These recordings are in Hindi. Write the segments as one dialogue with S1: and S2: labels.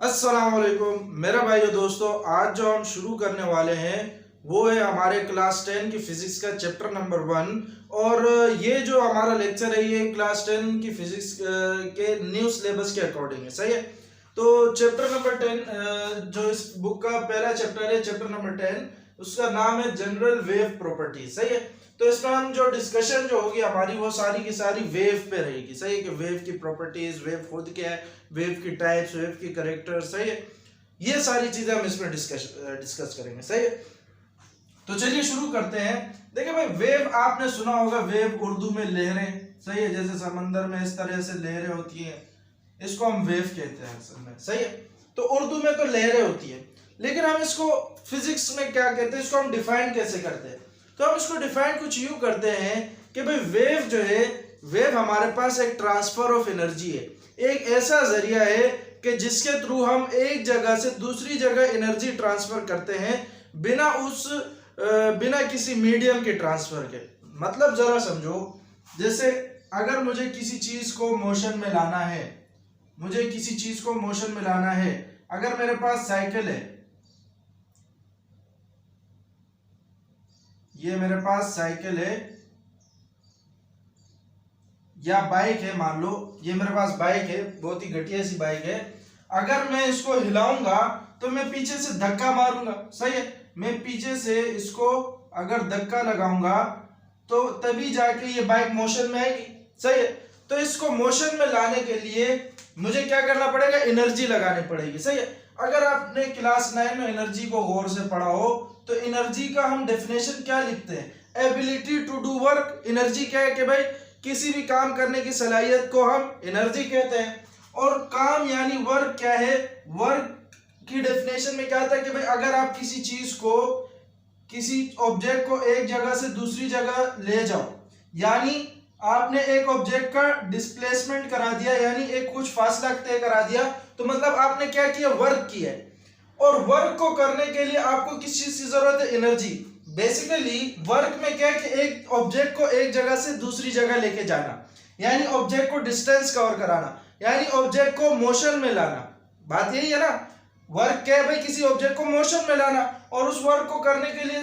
S1: अस्सलाम वालेकुम मेरा भाइयों दोस्तों, आज जो हम शुरू करने वाले हैं वो है हमारे क्लास 10 की फिजिक्स का चैप्टर नंबर 1। और ये जो हमारा लेक्चर है ये क्लास 10 की फिजिक्स के न्यू सिलेबस के अकॉर्डिंग है। सही है। तो चैप्टर नंबर 10 जो इस बुक का पहला चैप्टर है, चैप्टर नंबर 10, उसका नाम है जनरल वेव प्रॉपर्टी। सही है। तो इसमें हम जो डिस्कशन जो होगी हमारी वो सारी की सारी वेव पे रहेगी। सही है कि वेव की प्रॉपर्टीज, वेव खुद क्या है, वेव की टाइप्स, वेव की कैरेक्टर। सही है। ये सारी चीजें हम इसमें डिस्कस करेंगे। सही है। तो चलिए शुरू करते हैं। देखिए भाई, वेव आपने सुना होगा, वेव उर्दू में लहरें। सही है। जैसे समंदर में इस तरह से लहरें होती हैं, इसको हम वेव कहते हैं असल में। सही है। तो उर्दू में तो लहरें होती है, लेकिन हम इसको फिजिक्स में क्या कहते हैं, इसको हम डिफाइन कैसे करते हैं? तो हम इसको डिफाइन कुछ यूं करते हैं कि भाई वेव जो है, वेव हमारे पास एक ट्रांसफर ऑफ एनर्जी है, एक ऐसा जरिया है कि जिसके थ्रू हम एक जगह से दूसरी जगह एनर्जी ट्रांसफर करते हैं बिना किसी मीडियम के ट्रांसफर के। मतलब जरा समझो, जैसे अगर मुझे किसी चीज को मोशन में लाना है, अगर मेरे पास साइकिल है, ये मेरे पास साइकिल है या बाइक है, मान लो ये मेरे पास बाइक है, बहुत ही घटिया सी बाइक है। अगर मैं इसको हिलाऊंगा तो मैं पीछे से धक्का मारूंगा। सही है। मैं पीछे से इसको अगर धक्का लगाऊंगा तो तभी जाके ये बाइक मोशन में आएगी। सही है। तो इसको मोशन में लाने के लिए मुझे क्या करना पड़ेगा, एनर्जी लगानी पड़ेगी। सही है। अगर आपने क्लास 9 में एनर्जी को गौर से पढ़ा हो तो एनर्जी का हम डेफिनेशन क्या लिखते हैं, ability to do work. Energy क्या है कि भाई किसी भी काम करने की सलाहियत को हम एनर्जी कहते हैं। और काम यानी वर्क क्या है, वर्क की डेफिनेशन में क्या आता है कि भाई अगर आप किसी चीज को, किसी ऑब्जेक्ट को एक जगह से दूसरी जगह ले जाओ, यानी आपने एक ऑब्जेक्ट का डिस्प्लेसमेंट करा दिया, यानी एक कुछ फासला तय करा दिया, तो मतलब आपने क्या किया, वर्क किया है। और वर्क को करने के लिए आपको किस चीज की जरूरत है, एनर्जी। बेसिकली वर्क में क्या है कि एक ऑब्जेक्ट को एक जगह से दूसरी जगह लेके जाना, यानी ऑब्जेक्ट को डिस्टेंस कवर कराना, यानी ऑब्जेक्ट को मोशन में लाना। बात यही है ना। वर्क क्या है भाई, किसी ऑब्जेक्ट को मोशन में लाना। और उस वर्क को करने के लिए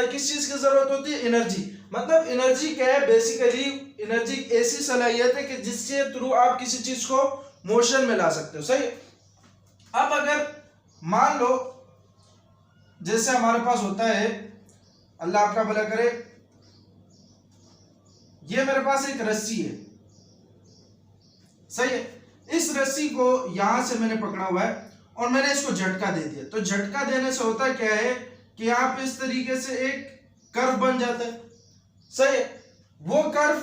S1: किस चीज की जरूरत होती है, एनर्जी। मतलब एनर्जी क्या है, बेसिकली एनर्जी ऐसी सलाहियत है कि जिसके थ्रू आप किसी चीज को मोशन में ला सकते हो। सही। अब अगर मान लो जैसे हमारे पास होता है, अल्लाह आपका भला करे, ये मेरे पास एक रस्सी है। सही है। इस रस्सी को यहां से मैंने पकड़ा हुआ है और मैंने इसको झटका दे दिया। तो झटका देने से होता क्या है कि यहाँ पे इस तरीके से एक कर्व बन जाता है। सही है। वो कर्व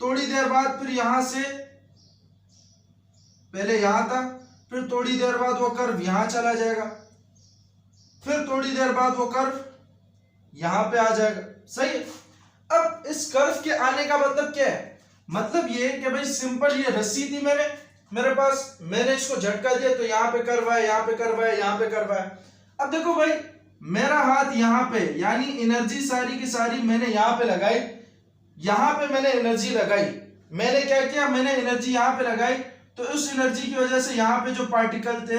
S1: थोड़ी देर बाद फिर यहां से, पहले यहां था, फिर थोड़ी देर बाद वो कर्व यहां चला जाएगा, फिर थोड़ी देर बाद वो कर्व यहां पे आ जाएगा। सही है। अब इस कर्व के आने का मतलब क्या है, मतलब ये कि भाई सिंपल, ये रस्सी थी मेरे पास, मैंने इसको झटका दिया तो यहाँ पे कर्व है, यहाँ पे कर्व है, यहाँ पे कर्व है। अब देखो भाई, मेरा हाथ यहाँ पे, यानी एनर्जी सारी की सारी मैंने यहाँ पे लगाई, यहाँ पे मैंने एनर्जी लगाई। मैंने क्या किया, मैंने एनर्जी यहाँ पे लगाई, तो उस एनर्जी की वजह से यहाँ पे जो पार्टिकल थे,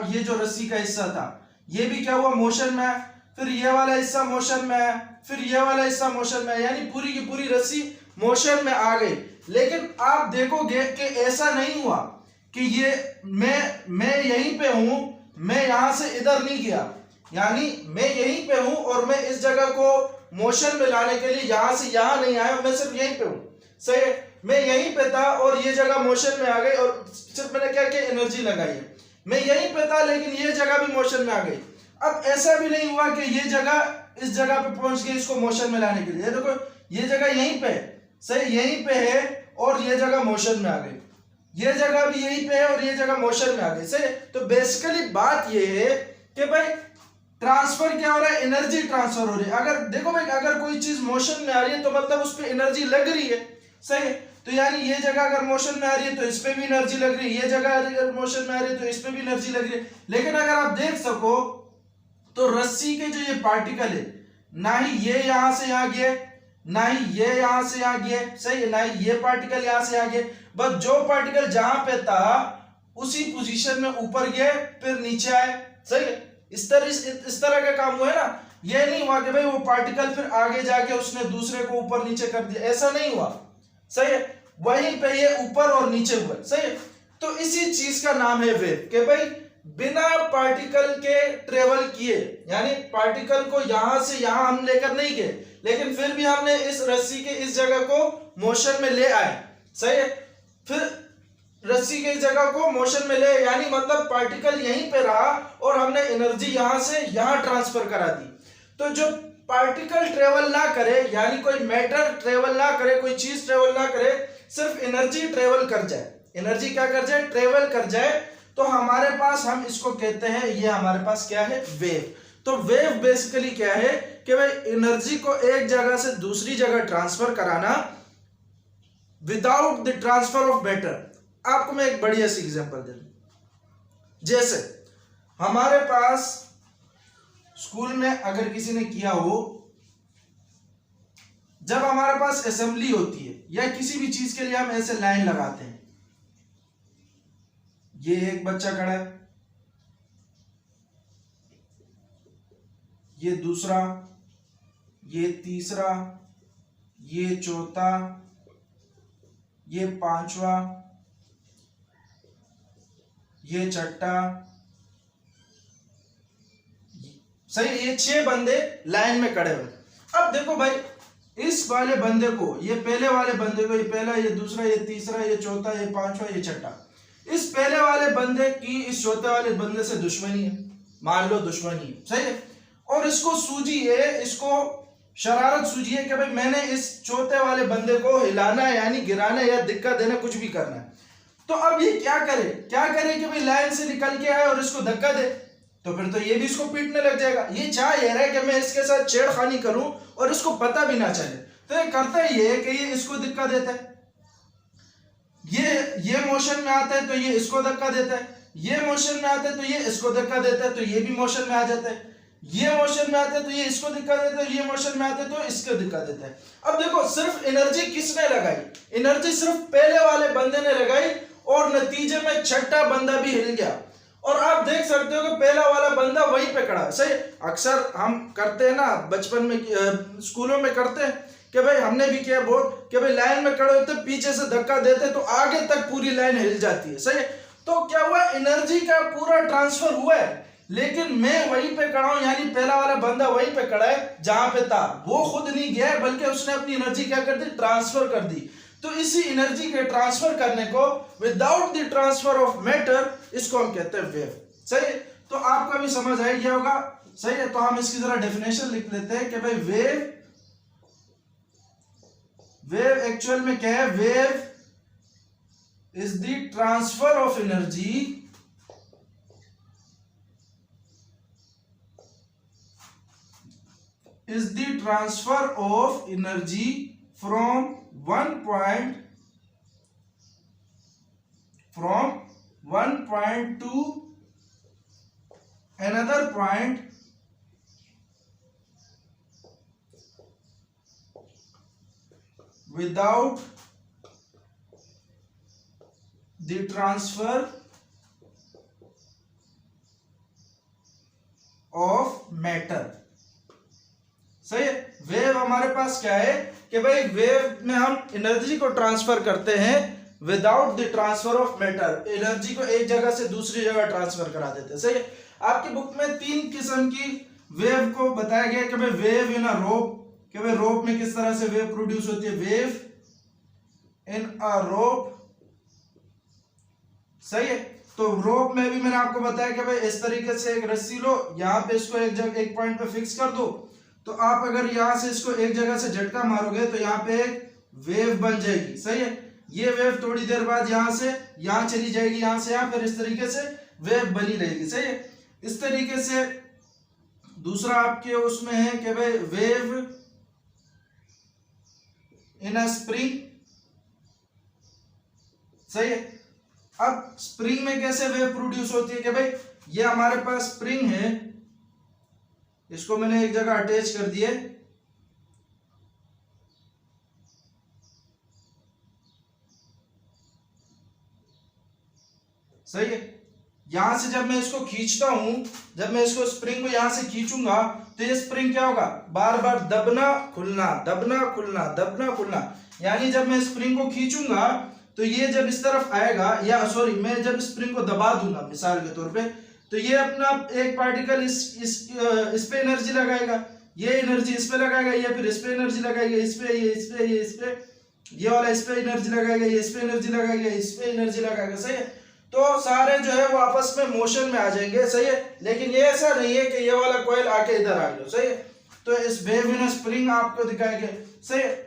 S1: ये जो रस्सी का हिस्सा था, ये भी क्या हुआ, मोशन में है। फिर ये वाला हिस्सा मोशन में है, फिर ये वाला हिस्सा मोशन में है, यानी पूरी की पूरी रस्सी मोशन में आ गई। लेकिन आप देखोगे कि ऐसा नहीं हुआ कि ये मैं यहीं पे हूं, मैं यहां से इधर नहीं गया, यानी मैं यहीं पे हूं और मैं इस जगह को मोशन में लाने के लिए यहां से यहां नहीं आया, मैं सिर्फ यहीं पे हूं। सही है। मैं यहीं पे था और ये जगह मोशन में आ गई और सिर्फ मैंने क्या किया, एनर्जी लगाई है। मैं यहीं पे था लेकिन ये जगह भी मोशन में आ गई। अब ऐसा भी नहीं हुआ कि ये जगह इस जगह पे पहुंच गई इसको मोशन में लाने के लिए। देखो ये जगह यहीं पे है, सही, यहीं पे है और ये जगह मोशन में आ गई, ये जगह भी यहीं पे है और ये जगह मोशन में आ गई। सही। तो बेसिकली बात ये है कि भाई ट्रांसफर क्या हो रहा है, एनर्जी ट्रांसफर हो रही है। अगर देखो भाई, अगर कोई चीज मोशन में आ रही है तो मतलब उस पर एनर्जी लग रही है। सही। तो यानी ये जगह अगर मोशन में आ रही है तो इस पे भी एनर्जी लग रही है, ये जगह अगर मोशन में आ रही है तो इस पे भी एनर्जी लग रही है। लेकिन अगर आप देख सको तो रस्सी के जो ये पार्टिकल है, ना ही ये यहां से यहां गया, ना ही ये यहां से यहां गया। सही है। ना ही ये पार्टिकल यहां से यहां गया, बस जो पार्टिकल जहां पे था उसी पोजीशन में ऊपर गए फिर नीचे आए, सही है। इस तरह का काम हुआ है ना। ये नहीं हुआ कि भाई वो पार्टिकल फिर आगे जाके उसने दूसरे को ऊपर नीचे कर दिया, ऐसा नहीं हुआ, सही है। वहीं पे ये ऊपर और नीचे हुआ, सही है। तो इसी चीज का नाम है वेव, कि भाई बिना पार्टिकल के ट्रेवल किए, यानी पार्टिकल को यहां से यहां हम लेकर नहीं गए, लेकिन फिर भी हमने इस रस्सी के इस जगह को मोशन में ले आए, सही है। फिर रस्सी के इस जगह को मोशन में ले, यानी मतलब पार्टिकल यहीं पे रहा और हमने एनर्जी यहां से यहां ट्रांसफर करा दी। तो जो पार्टिकल ट्रेवल ना करे, यानी कोई मैटर ट्रेवल ना करे, कोई चीज ट्रेवल ना करे, सिर्फ एनर्जी ट्रेवल कर जाए, एनर्जी क्या कर जाए, ट्रेवल कर जाए, तो हमारे पास, हम इसको कहते हैं, ये हमारे पास क्या है, वेव। तो वेव बेसिकली क्या है कि भाई एनर्जी को एक जगह से दूसरी जगह ट्रांसफर कराना without the transfer of matter. आपको मैं एक बढ़िया सी एग्जांपल दे दूं। जैसे हमारे पास स्कूल में अगर किसी ने किया हो, जब हमारे पास असेंबली होती है या किसी भी चीज के लिए हम ऐसे लाइन लगाते हैं, ये एक बच्चा खड़ा है, ये दूसरा, ये तीसरा, ये चौथा, ये पांचवा, ये छठा, सही, ये 6 बंदे लाइन में खड़े हुए। अब देखो भाई, इस वाले बंदे को, ये पहले वाले बंदे को, ये पहला, ये दूसरा, ये तीसरा, ये चौथा, ये पांचवा, ये छठा, इस पहले वाले बंदे की इस चौथे वाले बंदे से दुश्मनी है, मान लो दुश्मनी है, सही है। और इसको सूझी है, इसको शरारत सूझी है कि भाई मैंने इस चौथे वाले बंदे को हिलाना है, यानी गिराना है या दिक्कत देना, कुछ भी करना है। तो अब ये क्या करे कि भाई लाइन से निकल के आए और इसको धक्का दे, तो फिर तो ये भी इसको पीटने लग जाएगा। ये चाह ये रहा है कि मैं इसके साथ छेड़खानी करूं और इसको पता भी ना चले, तो ये करता ही है कि ये इसको धक्का देता है, ये मोशन में आता है तो ये इसको धक्का देता है, ये मोशन में आता है तो ये इसको धक्का देता है, तो ये भी मोशन में आ जाता है, ये मोशन में आता है तो ये इसको धक्का देता है, ये मोशन में आता है तो इसको धक्का देता है। अब देखो, सिर्फ एनर्जी किसने लगाई, एनर्जी सिर्फ पहले वाले बंदे ने लगाई और नतीजे में छठा बंदा भी हिल गया। और आप देख सकते हो कि पहला वाला बंदा वहीं पे खड़ा, सही। अक्सर हम करते हैं ना, बचपन में स्कूलों में करते हैं कि भाई, हमने भी किया बहुत, कि भाई लाइन में खड़े होते, पीछे से धक्का देते तो आगे तक पूरी लाइन हिल जाती है, सही। तो क्या हुआ, एनर्जी का पूरा ट्रांसफर हुआ है, लेकिन मैं वहीं पे खड़ा हूं, यानी पहला वाला बंदा वहीं पे खड़ा है जहां पे था, वो खुद नहीं गया, बल्कि उसने अपनी एनर्जी क्या कर दी, ट्रांसफर कर दी। तो इसी एनर्जी के ट्रांसफर करने को without the transfer of matter, इसको हम कहते हैं वेव, सही। तो आपको भी समझ आ गया होगा, सही है। तो हम इसकी जरा डेफिनेशन लिख लेते हैं कि भाई वेव एक्चुअल में क्या है, wave is the transfer of energy from one point to another point without the transfer of matter, सही है। वेव हमारे पास क्या है कि भाई वेव में हम एनर्जी को ट्रांसफर करते हैं without the transfer of matter, energy को एक जगह से दूसरी जगह ट्रांसफर करा देते हैं, सही है। आपकी बुक में 3 किस्म की वेव को बताया गया कि भाई वेव इन अ रोप, कि भाई रोप में किस तरह से वेव प्रोड्यूस होती है, वेव इन अ रोप, सही है। तो रोप में भी मैंने आपको बताया कि भाई इस तरीके से एक रस्सी लो, यहां पे इसको एक जगह एक पॉइंट पे फिक्स कर दो, तो आप अगर यहां से इसको एक जगह से झटका मारोगे तो यहाँ पे एक वेव बन जाएगी, सही है। ये वेव थोड़ी देर बाद यहां से यहां चली जाएगी, यहां से यहां, फिर इस तरीके से वेव बनी रहेगी, सही है। इस तरीके से दूसरा आपके उसमें है कि भाई वेव इन अ स्प्रिंग, सही है। अब स्प्रिंग में कैसे वेव प्रोड्यूस होती है कि भाई ये हमारे पास स्प्रिंग है, इसको मैंने एक जगह अटैच कर दिए, सही है। यहां से जब मैं इसको खींचता हूं, जब मैं इसको स्प्रिंग को यहां से खींचूंगा तो ये स्प्रिंग क्या होगा, बार बार दबना खुलना दबना खुलना दबना खुलना। यानी जब मैं स्प्रिंग को खींचूंगा तो ये जब इस तरफ आएगा, या सॉरी मैं जब स्प्रिंग को दबा दूंगा मिसाल के तौर पे, तो ये अपना एक पार्टिकल इस पे एनर्जी लगाएगा, ये एनर्जी इस पे लगाएगा, ये फिर इस पे एनर्जी लगाएगा, इस पे, ये इस पे, ये इस पे, ये वाला इस पे एनर्जी लगाएगा, ये इस पे एनर्जी लगाएगा, इस पे एनर्जी लगाएगा। सही है। तो सारे जो है वो आपस में मोशन में आ जाएंगे। सही है। लेकिन ये ऐसा नहीं है कि ये वाला कॉइल आके इधर आ गया। सही है। तो इस वेव इन स्प्रिंग आपको दिखाएंगे। सही है।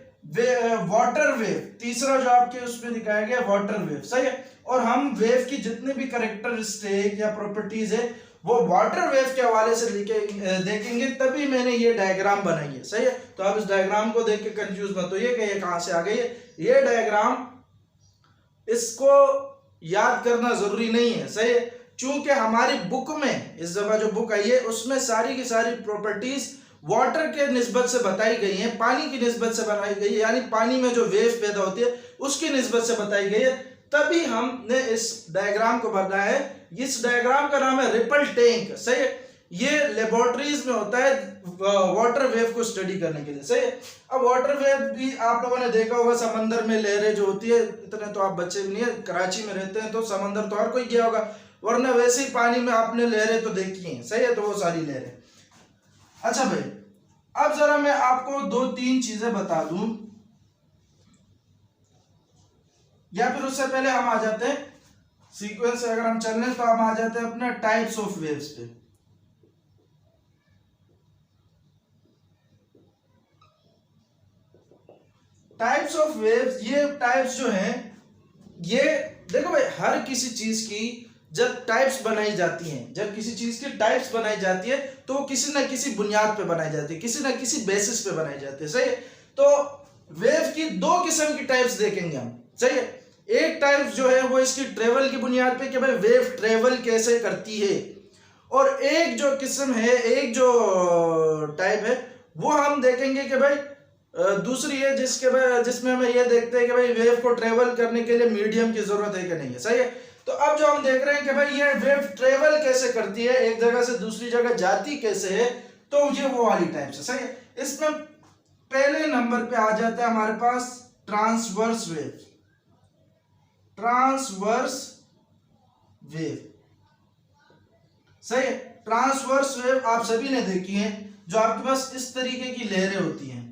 S1: वाटर वेव तीसरा जो आपके उसमें दिखाया गया वाटर वेव। सही है। और हम वेव की जितने भी कैरेक्टरिस्टिक या प्रॉपर्टीज है वो वाटर वेव के हवाले से देखेंगे, तभी मैंने ये डायग्राम बनाई है। सही है। तो आप इस डायग्राम को देख के कंफ्यूज मत होइए कि ये कहां से आ गई है। ये डायग्राम इसको याद करना जरूरी नहीं है। सही है। चूंकि हमारी बुक में इस दफा जो बुक आई है उसमें सारी की सारी प्रॉपर्टीज वाटर के निस्बत से बताई गई है, पानी की निस्बत से बनाई गई है, यानी पानी में जो वेव पैदा होती है उसकी निस्बत से बताई गई है, तभी हमने इस डायग्राम को बनाया है। इस डायग्राम का नाम है रिपल टैंक। सही है। ये लेबोरेटरीज में होता है वाटर वेव को स्टडी करने के लिए। सही है। अब वाटर वेव भी आप लोगों ने देखा होगा, समंदर में लहरें जो होती है, इतने तो आप बच्चे भी नहीं है, कराची में रहते हैं तो समंदर तो हर कोई गया होगा, वरना वैसे ही पानी में आपने लहरें तो देखी हैं। सही है। तो वो सारी लहरें। अच्छा भाई, अब जरा मैं आपको दो तीन चीजें बता दूं, या फिर उससे पहले हम आ जाते हैं सीक्वेंस से, अगर हम चल रहे तो हम आ जाते हैं अपने टाइप्स ऑफ वेव्स पे। टाइप्स ऑफ वेव्स, ये टाइप्स जो हैं, ये देखो भाई, हर किसी चीज की जब टाइप्स बनाई जाती हैं, जब किसी चीज की टाइप्स बनाई जाती है तो वो किसी ना किसी बुनियाद पे बनाई जाती है, किसी ना किसी बेसिस पे बनाई जाती है। सही है। तो वेव की दो किस्म की टाइप्स देखेंगे हम। सही है। एक टाइप जो है वो इसकी ट्रेवल की बुनियाद पे कि भाई वेव ट्रेवल कैसे करती है, और एक जो किस्म है, एक जो टाइप है वो हम देखेंगे कि भाई दूसरी है जिसमें हमें ये देखते हैं कि भाई वेव को ट्रेवल करने के लिए मीडियम की जरूरत है कि नहीं है। सही है। तो अब जो हम देख रहे हैं कि भाई ये वेव ट्रेवल कैसे करती है, एक जगह से दूसरी जगह जाती कैसे है, तो ये वो वाली टाइप से। सही है। इसमें पहले नंबर पे आ जाता है हमारे पास ट्रांसवर्स वेव। Transverse wave. सही है। ट्रांसवर्स वेव आप सभी ने देखी है, जो आपके पास इस तरीके की लहरें होती हैं,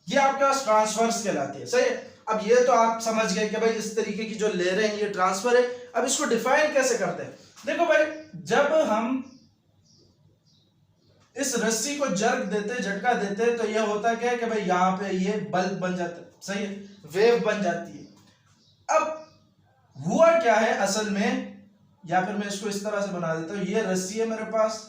S1: ये आपके पास ट्रांसवर्स कहलाती है। सही है। अब ये तो आप समझ गए कि भाई इस तरीके की जो लहरें हैं ये ट्रांसफर है। अब इसको डिफाइन कैसे करते हैं, देखो भाई, जब हम इस रस्सी को जर्क देते, झटका देते, तो यह होता क्या है कि भाई यहां पे ये बल्ब बन जाता है। सही है। वेव बन जाती है। अब हुआ क्या है असल में, या फिर मैं इसको इस तरह से बना देता हूं, ये रस्सी है मेरे पास,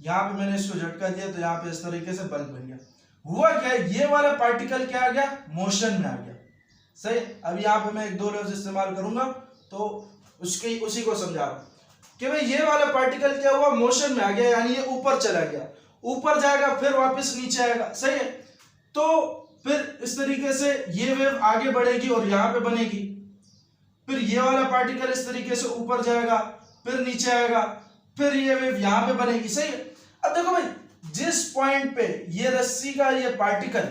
S1: यहां पे मैंने इसको झटका दिया तो यहां पे इस तरीके से बल्ब बन गया। हुआ क्या है, ये वाला पार्टिकल क्या आ गया, मोशन में आ गया। सही। अब यहां पे मैं एक दो लफ्ज इस्तेमाल करूंगा तो उसी को समझा रहा हूं कि भाई ये वाला पार्टिकल क्या हुआ, मोशन में आ गया, यानी ये ऊपर चला गया, ऊपर जाएगा फिर वापस नीचे आएगा। सही है। तो फिर इस तरीके से ये वेव आगे बढ़ेगी और यहां पे बनेगी, फिर ये वाला पार्टिकल इस तरीके से ऊपर जाएगा, फिर नीचे आएगा, फिर ये वेव यहां पे बनेगी। सही है। अब देखो भाई, जिस पॉइंट पे ये रस्सी का ये पार्टिकल,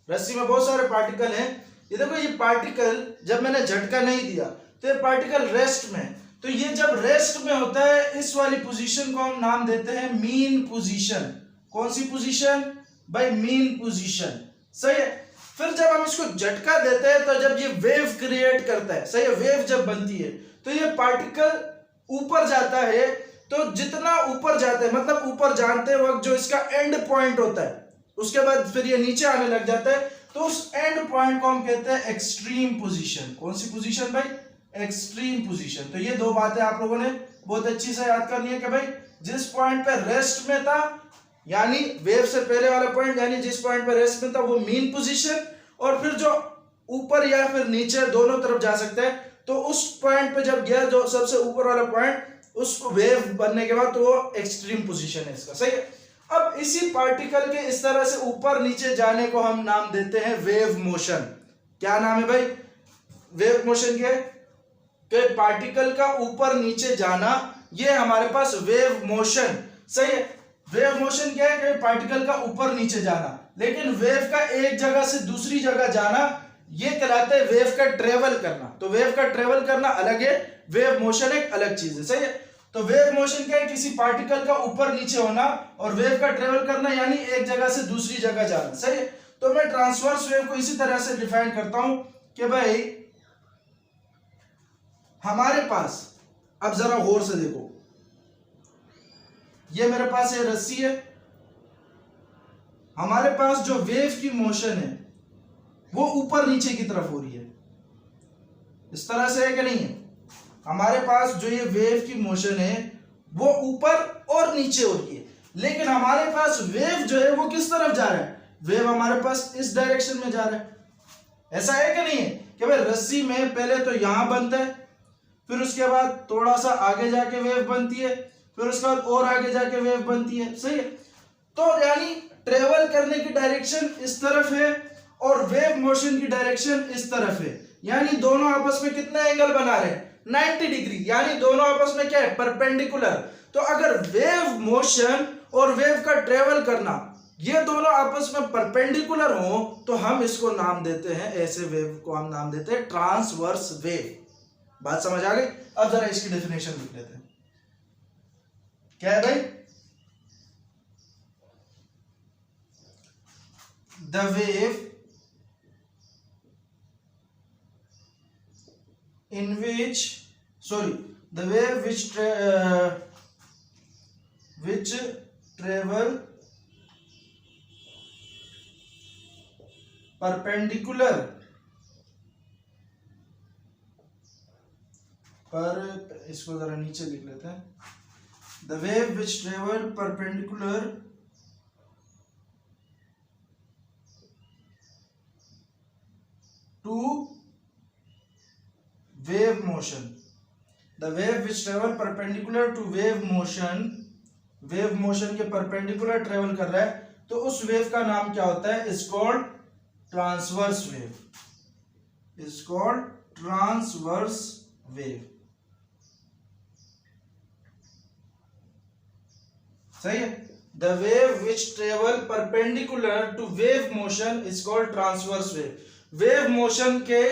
S1: रस्सी में बहुत सारे पार्टिकल हैं, ये देखो ये पार्टिकल जब मैंने झटका नहीं दिया तो ये पार्टिकल रेस्ट में, तो ये जब रेस्ट में होता है इस वाली पोजीशन को हम नाम देते हैं मीन पोजीशन। कौन सी पोजीशन भाई, मीन पोजीशन। सही है। फिर जब हम इसको झटका देते हैं तो जब ये वेव क्रिएट करता है, सही है, वेव जब बनती है तो ये पार्टिकल ऊपर जाता है, तो जितना ऊपर जाता है, मतलब ऊपर जानते वक्त जो इसका एंड पॉइंट होता है, उसके बाद फिर ये नीचे आने लग जाता है, तो उस एंड पॉइंट को हम कहते हैं एक्सट्रीम पोजीशन। कौन सी पोजीशन भाई, एक्सट्रीम पोजीशन। तो ये दो बातें आप लोगों ने बहुत अच्छी से याद करनी है कि भाई जिस पॉइंट पे रेस्ट में था, यानी वेव से पहले वाला पॉइंट, यानी जिस पॉइंट पे रेस्ट में था वो मीन पोजीशन, और फिर जो ऊपर या फिर नीचे दोनों तरफ जा सकता है, तो उस पॉइंट पे जब गया जो सबसे ऊपर वाला पॉइंट, उसको वेव बनने के बाद तो वो एक्सट्रीम पोजीशन है इसका। सही है। अब इसी पार्टिकल के इस तरह से ऊपर नीचे जाने को हम नाम देते हैं वेव मोशन। क्या नाम है भाई, वेव मोशन क्या है कि पार्टिकल का ऊपर नीचे जाना, ये हमारे पास वेव मोशन, सही है। वेव मोशन क्या है कि पार्टिकल का ऊपर नीचे जाना, लेकिन वेव का एक जगह से दूसरी जगह जाना ये कहलाता है वेव का ट्रेवल करना। तो वेव का ट्रेवल करना अलग है, वेव मोशन एक अलग चीज है, सही है। तो वेव मोशन क्या है, किसी पार्टिकल का ऊपर नीचे होना, और वेव का ट्रेवल करना यानी एक जगह से दूसरी जगह जाना, सही है। तो मैं ट्रांसवर्स वेव को इसी तरह से डिफाइन करता हूं कि भाई हमारे पास, अब जरा गौर से देखो, ये मेरे पास ये रस्सी है, हमारे पास जो वेव की मोशन है वो ऊपर नीचे की तरफ हो रही है, इस तरह से है कि नहीं है। हमारे पास जो ये वेव की मोशन है वो ऊपर और नीचे हो रही है, लेकिन हमारे पास वेव जो है वो किस तरफ जा रहा है, वेव हमारे पास इस डायरेक्शन में जा रहा है। ऐसा है कि नहीं है कि भाई रस्सी में पहले तो यहां बनता है, फिर उसके बाद थोड़ा सा आगे जाके वेव बनती है, फिर उसके बाद और आगे जाके वेव बनती है, सही है। तो यानी ट्रेवल करने की डायरेक्शन इस तरफ है और वेव मोशन की डायरेक्शन इस तरफ है, यानी दोनों आपस में कितना एंगल बना रहे हैं, 90 डिग्री, यानी दोनों आपस में क्या है, परपेंडिकुलर। तो अगर वेव मोशन और वेव का ट्रेवल करना ये दोनों आपस में परपेंडिकुलर हो तो हम इसको नाम देते हैं, ऐसे वेव को हम नाम देते हैं ट्रांसवर्स वेव। बात समझ आ गई। अब जरा इसकी डेफिनेशन लिख लेते हैं, क्या है भाई, the wave in which the wave which travel perpendicular पर इसको जरा नीचे लिख लेते हैं, the wave which travel perpendicular to wave motion, the wave which travel perpendicular to wave motion, wave motion के perpendicular travel कर रहा है, तो उस वेव का नाम क्या होता है, is called transverse wave, is called transverse wave, सही है। the wave which travel perpendicular to wave motion is called transverse wave। wave motion के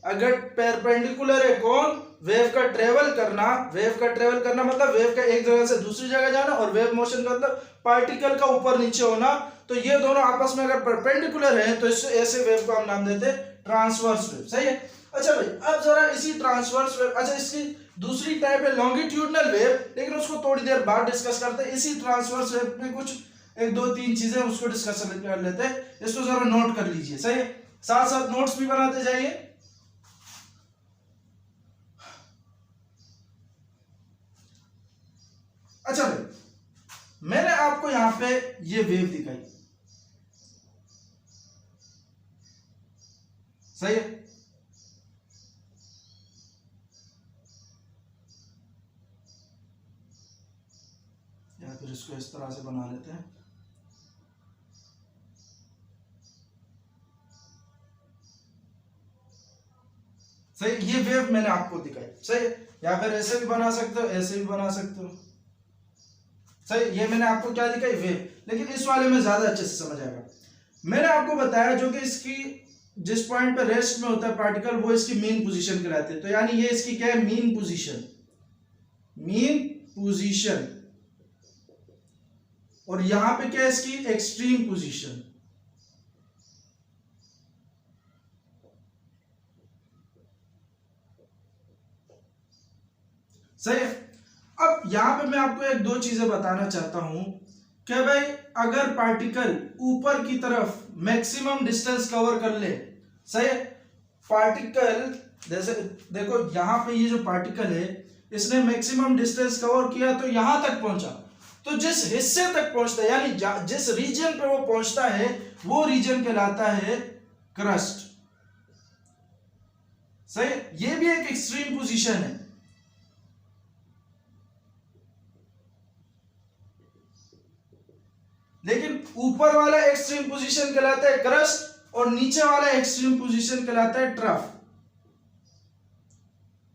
S1: अगर परपेंडिकुलर है कौन, वेव का ट्रेवल करना, वेव का ट्रेवल करना मतलब वेव का एक जगह से दूसरी जगह जाना, और वेव मोशन का मतलब पार्टिकल का ऊपर नीचे होना, तो ये दोनों आपस में अगर परपेंडिकुलर हैं तो ऐसे वेव को हम नाम देते हैं ट्रांसवर्स वेव, सही है। अच्छा भाई अब जरा इसी ट्रांसवर्स वेव, अच्छा इसकी दूसरी टाइप है लॉन्गिट्यूडनल वेव, लेकिन उसको थोड़ी देर बाद डिस्कस करते हैं। इसी ट्रांसवर्स वेव में कुछ एक दो तीन चीजें उसको डिस्कस कर लेते हैं, इसको जरा नोट कर लीजिए, सही है, साथ साथ नोट्स भी बनाते जाइए। अच्छा भाई मैंने आपको यहां पे ये वेव दिखाई, सही है, या फिर इसको इस तरह से बना लेते हैं, सही, ये वेव मैंने आपको दिखाई, सही है, या फिर ऐसे भी बना सकते हो, ऐसे भी बना सकते हो, सही, ये मैंने आपको क्या दिखाई, वेव, लेकिन इस वाले में ज्यादा अच्छे से समझ आएगा। मैंने आपको बताया जो कि इसकी जिस पॉइंट पे रेस्ट में होता है पार्टिकल वो इसकी मीन पोजीशन कहलाती है, तो यानी ये इसकी क्या है, मीन पोजीशन, मीन पोजीशन, और यहां पे क्या है इसकी एक्सट्रीम पोजीशन, सही है। अब यहां पे मैं आपको एक दो चीजें बताना चाहता हूं कि भाई अगर पार्टिकल ऊपर की तरफ मैक्सिमम डिस्टेंस कवर कर ले, सही है, पार्टिकल जैसे देखो यहां पे ये जो पार्टिकल है इसने मैक्सिमम डिस्टेंस कवर किया तो यहां तक पहुंचा, तो जिस हिस्से तक पहुंचता है यानी जिस रीजन पे वो पहुंचता है वो रीजन कहलाता है क्रस्ट, सही, ये भी एक एक्सट्रीम पोजीशन है, लेकिन ऊपर वाला एक्सट्रीम पोजीशन कहलाता है क्रस्ट और नीचे वाला एक्सट्रीम पोजीशन कहलाता है ट्रफ,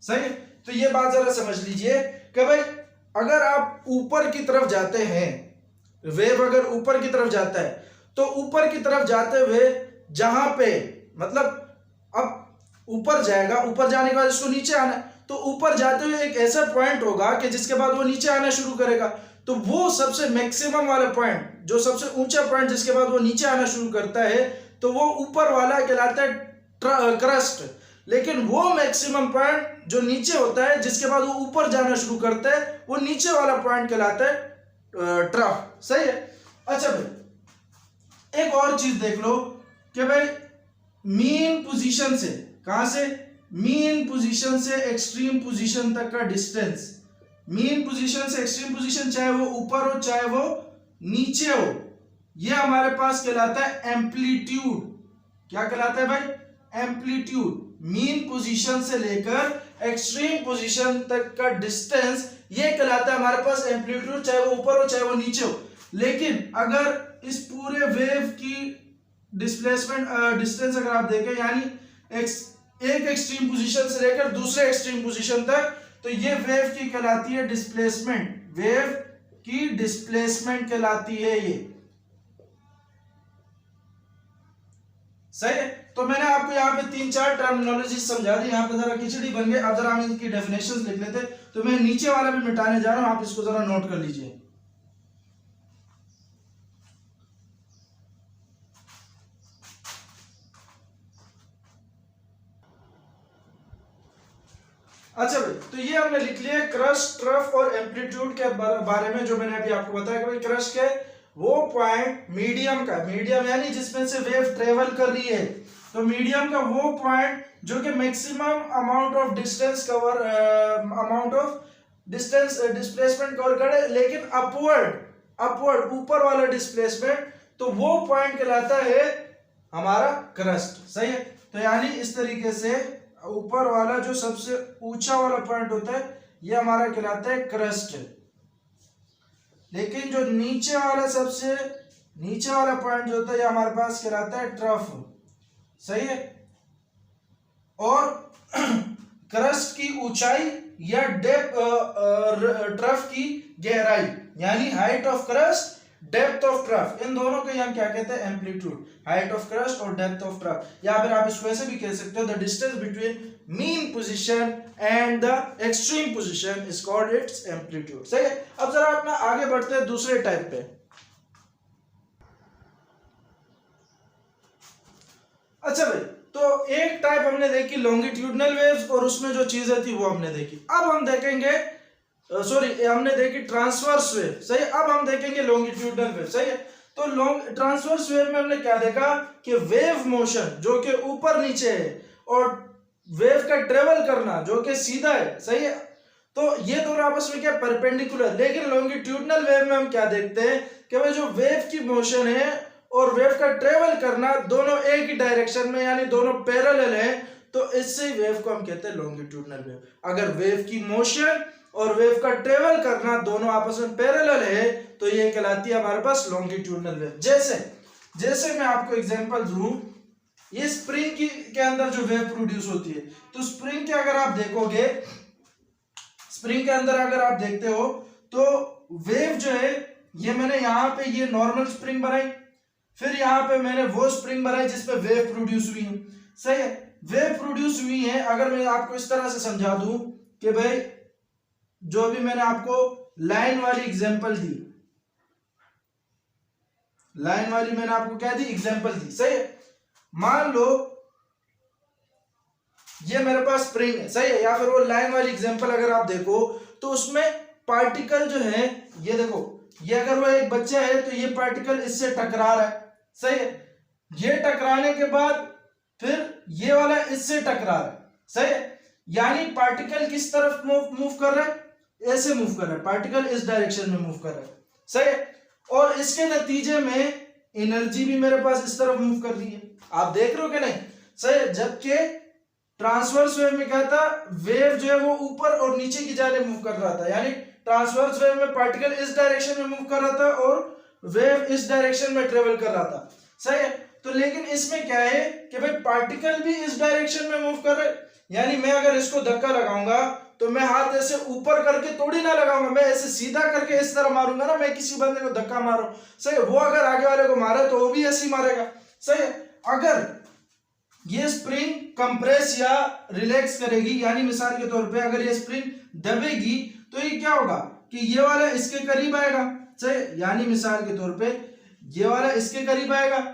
S1: सही है। तो ये बात जरा समझ लीजिए कि भाई अगर आप ऊपर की तरफ जाते हैं, वेव अगर ऊपर की तरफ जाता है, तो ऊपर की तरफ जाते हुए जहां पे मतलब अब ऊपर जाएगा, ऊपर जाने के बाद इसको नीचे आना है, तो ऊपर जाते हुए एक ऐसा पॉइंट होगा कि जिसके बाद वो नीचे आना शुरू करेगा। तो वो सबसे मैक्सिमम वाला पॉइंट, जो सबसे ऊंचा पॉइंट जिसके बाद वो नीचे आना शुरू करता है, तो वो ऊपर वाला कहलाता है क्रस्ट। लेकिन वो मैक्सिमम पॉइंट जो नीचे होता है जिसके बाद वो ऊपर जाना शुरू करता है, वो नीचे वाला पॉइंट कहलाता है ट्रफ। सही है। अच्छा भाई एक और चीज देख लो कि भाई मीन पोजीशन से, कहां से, मीन पोजीशन से एक्सट्रीम पोजीशन तक का डिस्टेंस, मीन पोजीशन से एक्सट्रीम पोजीशन चाहे वो ऊपर हो चाहे वो नीचे हो, ये हमारे पास कहलाता है एम्पलीट्यूड। क्या कहलाता है भाई? एम्पलीट्यूड। मीन पोजीशन से लेकर एक्सट्रीम पोजीशन तक का डिस्टेंस ये कहलाता है हमारे पास एम्पलीट्यूड, चाहे वो ऊपर हो चाहे वो नीचे हो। लेकिन अगर इस पूरे वेव की डिस्प्लेसमेंट डिस्टेंस अगर आप देखें, यानी एक एक्सट्रीम पोजीशन से लेकर दूसरे एक्सट्रीम पोजीशन तक, तो ये वेव की कहलाती है डिस्प्लेसमेंट, वेव की डिस्प्लेसमेंट कहलाती है ये। सही है। तो मैंने आपको यहाँ पे 3-4 टर्मिनोलॉजी समझा दी, यहाँ पे जरा खिचड़ी बन गई। अब जरा हम इनकी डेफिनेशंस लिख लेते, तो मैं नीचे वाला भी मिटाने जा रहा हूं, आप इसको जरा नोट कर लीजिए। अच्छा भाई, तो ये हमने लिख लिया क्रस्ट, ट्रफ और एम्पलीट्यूड के बारे में, जो मैंने अभी आपको बताया कि भाई क्रस्ट के वो पॉइंट मीडियम का, मीडियम यानी जिसमें से वेव ट्रेवल कर रही है, तो मीडियम का वो पॉइंट जो कि maximum amount of distance cover, amount of distance displacement cover करे, लेकिन अपवर्ड ऊपर वाला डिस्प्लेसमेंट, तो वो पॉइंट कहलाता है हमारा क्रस्ट। सही है। तो यानी इस तरीके से ऊपर वाला जो सबसे ऊंचा वाला पॉइंट होता है ये हमारा कहलाता है क्रस्ट, लेकिन जो नीचे वाला सबसे नीचे वाला पॉइंट जो होता है ये हमारे पास कहलाता है ट्रफ। सही है। और क्रस्ट की ऊंचाई या डेप्थ, ट्रफ की गहराई, यानी height of crest, depth of trough, इन दोनों को हम क्या कहते हैं? एम्पलीट्यूड, हाइट ऑफ क्रस्ट और डेप्थ ऑफ ट्रफ। या फिर आप इसको ऐसे भी कह सकते हो, the distance between mean position and the extreme position is called its amplitude. सही है। अब जरा अपना आगे बढ़ते हैं दूसरे टाइप पे। अच्छा भाई, तो एक टाइप हमने देखी लॉन्गिट्यूडनल वेव्स, और उसमें जो चीजें थी वो हमने देखी। अब हम देखेंगे, हमने देखी ट्रांसवर्स वेव। सही। अब हम देखेंगे लॉन्गिट्यूडनल वेव। सही है। तो ट्रांसवर्स वेव में हमने क्या देखा कि वेव मोशन जो कि ऊपर नीचे है, और वेव का ट्रेवल करना जो कि सीधा है। सही है। तो ये दोनों आपस में क्या, परपेंडिकुलर। लेकिन लॉन्गिट्यूडनल वेव में हम क्या देखते हैं कि भाई जो वेव की मोशन है और वेव का ट्रेवल करना दोनों एक ही डायरेक्शन में, यानी दोनों पैरेलल है, तो इससे वेव को हम कहते हैं लॉन्गिट्यूडनल वेव। अगर वेव की मोशन और वेव का ट्रेवल करना दोनों आपस में पैरेलल है, तो ये कहलाती है हमारे पास लॉन्गिट्यूडनल वेव। जैसे मैं आपको एग्जांपल दूं, ये स्प्रिंग के अंदर जो वेव प्रोड्यूस होती है, तो स्प्रिंग के अगर आप देखोगे, स्प्रिंग के अंदर अगर आप देखते हो, तो वेव जो है, ये मैंने यहां पे ये नॉर्मल स्प्रिंग बनाई, फिर यहां पे मैंने वो स्प्रिंग बनाई जिसपे वेव प्रोड्यूस हुई है। सही है। वेव प्रोड्यूस हुई है। अगर मैं आपको इस तरह से समझा दूं कि भाई जो भी मैंने आपको लाइन वाली एग्जांपल दी, लाइन वाली मैंने आपको क्या दी? एग्जांपल दी। सही है। मान लो ये मेरे पास स्प्रिंग है। सही है। या फिर वो लाइन वाली एग्जांपल अगर आप देखो, तो उसमें पार्टिकल जो है, ये देखो, ये अगर वो एक बच्चा है तो ये पार्टिकल इससे टकरा रहा है। सही है। ये टकराने के बाद फिर ये वाला इससे टकरा रहा है। सही है। यानी पार्टिकल किस तरफ मूव कर रहा है? ऐसे मूव कर रहा है। पार्टिकल इस डायरेक्शन में मूव कर रहा है। सही है। और इसके नतीजे में एनर्जी भी मेरे पास इस तरफ मूव कर रही है। आप देख रहे हो कि नहीं? सही है। जबकि ट्रांसवर्स वेव में क्या था, वेव जो है वो ऊपर और नीचे की जाने मूव कर रहा था, यानी ट्रांसवर्स वेव में पार्टिकल इस डायरेक्शन में मूव कर रहा था और वेव इस डायरेक्शन में ट्रेवल कर रहा था। सही है। तो लेकिन इसमें क्या है कि भाई पार्टिकल भी इस डायरेक्शन में मूव कर रहे, यानी मैं अगर इसको धक्का लगाऊंगा तो मैं हाथ ऐसे ऊपर करके थोड़ी ना लगाऊंगा, मैं ऐसे सीधा करके इस तरह मारूंगा ना, मैं किसी बंदे को धक्का मारूं, सही है। वो अगर आगे वाले को मारे तो वो भी ऐसे ही मारेगा, सही है। अगर ये स्प्रिंग कंप्रेस या रिलैक्स करेगी, यानी मिसाल के तौर पे अगर ये स्प्रिंग दबेगी तो ये क्या होगा कि ये वाला इसके करीब आएगा, सही, यानी मिसाल के तौर पे ये वाला इसके करीब आएगा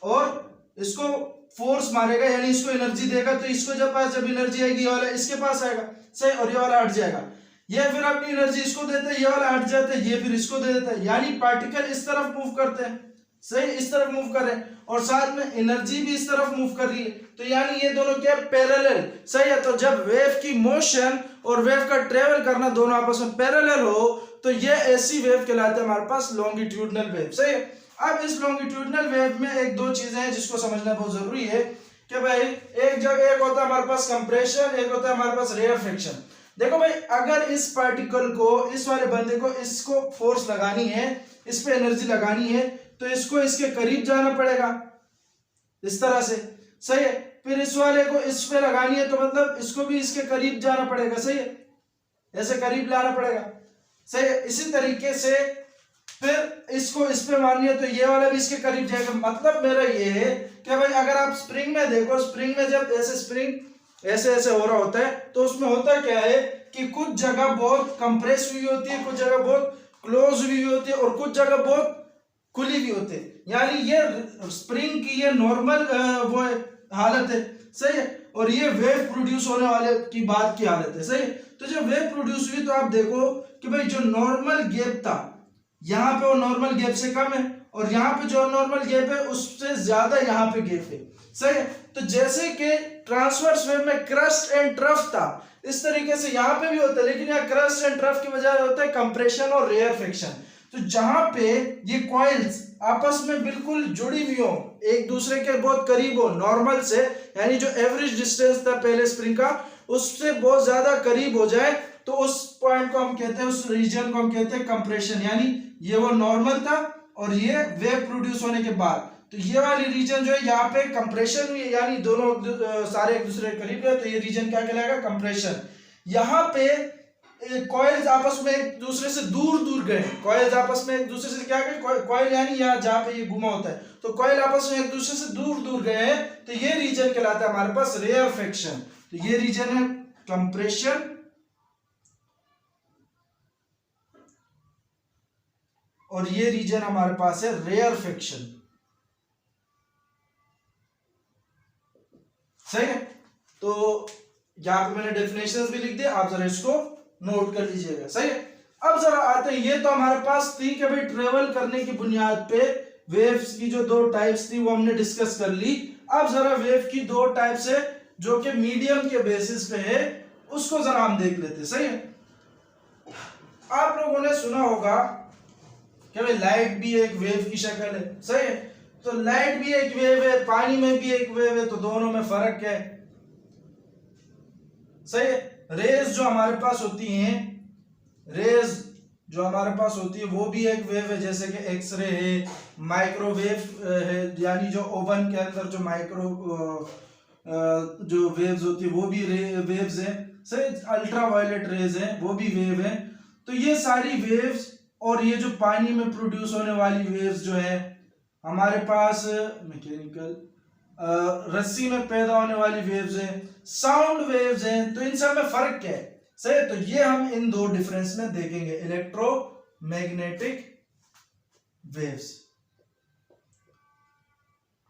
S1: और इसको फोर्स मारेगा, यानी इसको एनर्जी देगा, तो इसको जब एनर्जी आएगी ये वाला इसके पास आएगा, सही, और ये वाला हट जाएगा। ये फिर अपनी एनर्जी इसको देते हैं, ये वाला हट जाता है, ये फिर इसको दे देता है, यानी पार्टिकल इस तरफ मूव करते हैं, सही, इस तरफ मूव कर रहे हैं और साथ में एनर्जी भी इस तरफ मूव कर रही है, तो यानी ये दोनों क्या पैरेलल, सही है। तो जब वेव की मोशन और वेव का ट्रेवल करना दोनों आपस में पैरेलल हो तो ये ऐसी वेव कहलाते हैं हमारे पास लॉन्गिट्यूडनल वेव, सही है। अब इस लॉन्गिट्यूडनल वेव में एक दो चीजें हैं जिसको समझना बहुत जरूरी है कि भाई एक होता है हमारे पास कंप्रेशन, एक होता है हमारे पास रेयरफेक्शन। देखो भाई, अगर इस पार्टिकल को, इस वाले बंदे को, इसको फोर्स लगानी है, इस पे एनर्जी लगानी है, तो इसको इसके करीब जाना पड़ेगा इस तरह से, सही है। फिर इस वाले को इस पे लगानी है तो मतलब इसको भी इसके करीब जाना पड़ेगा, सही है, ऐसे करीब लाना पड़ेगा, सही है। इसी तरीके से फिर इसको इस पे मारनी है तो ये वाला भी इसके करीब जाएगा। मतलब मेरा ये है कि भाई अगर आप स्प्रिंग में देखो, स्प्रिंग में जब ऐसे स्प्रिंग ऐसे ऐसे हो रहा होता है तो उसमें होता क्या है कि कुछ जगह बहुत कंप्रेस हुई होती है, कुछ जगह बहुत क्लोज हुई होती है और कुछ जगह बहुत खुली हुई होती है, यानी ये स्प्रिंग की ये नॉर्मल वो हालत है, सही है, और ये वेव प्रोड्यूस होने वाले की बात की हालत है, सही है। तो जब वेव प्रोड्यूस हुई तो आप देखो कि भाई जो नॉर्मल गैप था यहाँ पे वो नॉर्मल गैप से कम है और यहाँ पे जो नॉर्मल गैप है उससे ज्यादा यहाँ पे गैप है, सही है। तो जैसे कि ट्रांसवर्स वेव में क्रस्ट एंड ट्रफ था, इस तरीके से यहाँ पे भी होता है, लेकिन यहाँ क्रस्ट एंड ट्रफ की बजाय होता है कंप्रेशन और रेयरफेक्शन। तो जहां पे ये कॉइल्स आपस में बिल्कुल जुड़ी हुई हो, एक दूसरे के बहुत करीब हो नॉर्मल से, यानी जो एवरेज डिस्टेंस था पहले स्प्रिंग का उससे बहुत ज्यादा करीब हो जाए, तो उस पॉइंट को हम कहते हैं, उस रीजन को हम कहते हैं कंप्रेशन, यानी ये वो नॉर्मल था और ये वेव प्रोड्यूस होने के बाद, तो ये वाली रीजन जो है यहाँ पे कंप्रेशन हुई, यानी दोनों सारे एक दूसरे के करीब है, तो ये रीजन क्या कहलाएगा, कंप्रेशन। यहाँ पे कॉइल्स आपस में एक दूसरे से दूर दूर गए, कॉइल्स आपस में एक दूसरे से क्या गए, कॉइल यानी यहाँ जहाँ पे ये घुमा होता है, तो कॉइल आपस में एक दूसरे से दूर दूर गए हैं, तो ये रीजन कहलाता है हमारे पास रेयरफेक्शन। तो ये रीजन है कंप्रेशन और ये रीजन हमारे पास है रेयरफेक्शन, सही है। तो यहाँ पे मैंने डेफिनेशंस भी लिख दिया, आप जरा इसको नोट कर लीजिएगा, सही है। अब जरा आते हैं, ये तो हमारे पास थी कि भाई ट्रेवल करने की बुनियाद पे वेव्स की जो दो टाइप्स थी वो हमने डिस्कस कर ली। अब जरा वेव की दो टाइप्स है जो कि मीडियम के बेसिस पे है, उसको जरा हम देख लेते हैं, सही है। आप लोगों ने सुना होगा कि भाई लाइट भी एक वेव की शक्ल है, सही है। तो लाइट भी एक वेव है, पानी में भी एक वेव है, तो दोनों में फर्क है, सही है। रेज जो हमारे पास होती हैं, रेज जो हमारे पास होती है वो भी एक वेव है, जैसे कि एक्सरे है, माइक्रोवेव है, यानी जो ओवन के अंदर जो माइक्रो जो वेव्स होती है वो भी वेव्स है, सही। अल्ट्रावायलेट रेज है वो भी वेव है। तो ये सारी वेव्स और ये जो पानी में प्रोड्यूस होने वाली वेव्स जो है हमारे पास मैकेनिकल रस्सी में पैदा होने वाली वेव्स हैं, साउंड वेव्स हैं, तो इन सब में फर्क क्या है, सही। तो ये हम इन दो डिफरेंस में देखेंगे, इलेक्ट्रोमैग्नेटिक वेव्स।